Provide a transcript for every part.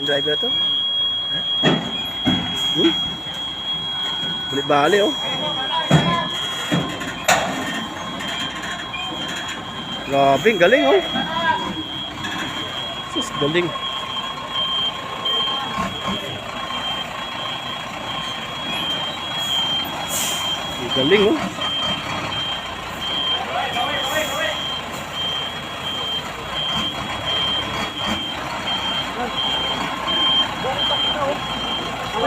driver to. Bali-bali oh. Grabe, galing oh. Sus, galing. Galing oh.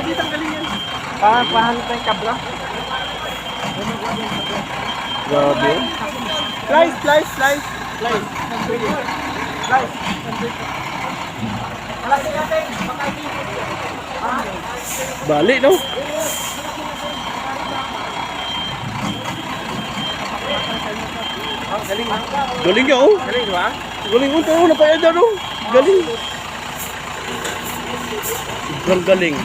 Dito ang galing yan. Pahanap na yung kabla. Grabe. Slice. Bali no? Galing niya oh. Galing ba? Galing oh, tayo napaya dyan oh. Galing. Sobrang galing.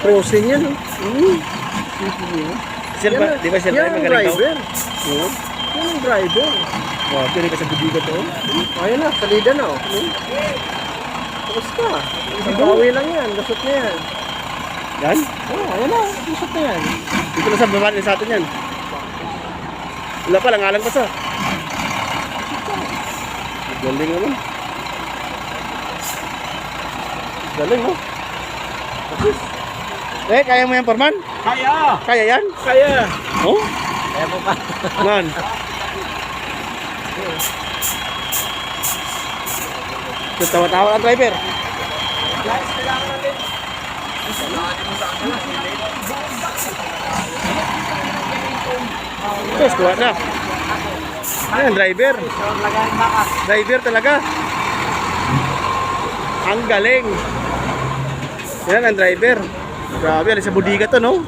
Crossing yan oh. Silva, di ba silva yung magaling daw? Yan ang driver. Wow, pili ka sa budiga to. Ayun na, salida na oh. Tapos ka. Bawi lang yan, gasot na yan. Yan? Oo, ayun na, gasot na yan. Dito na sa baba sa atin yan. Wala pa, langalang pa sa. Galing naman. Galing no? Kaya mo yan, Forman? Kaya! Kaya yan? Kaya! Oh? Kaya mo pa. Man. Tawa-tawa ang driver. Terus, kuha na. Ayan, driver. Driver talaga. Ang galing. Yan ang driver. Grabe, sa budiga to, no?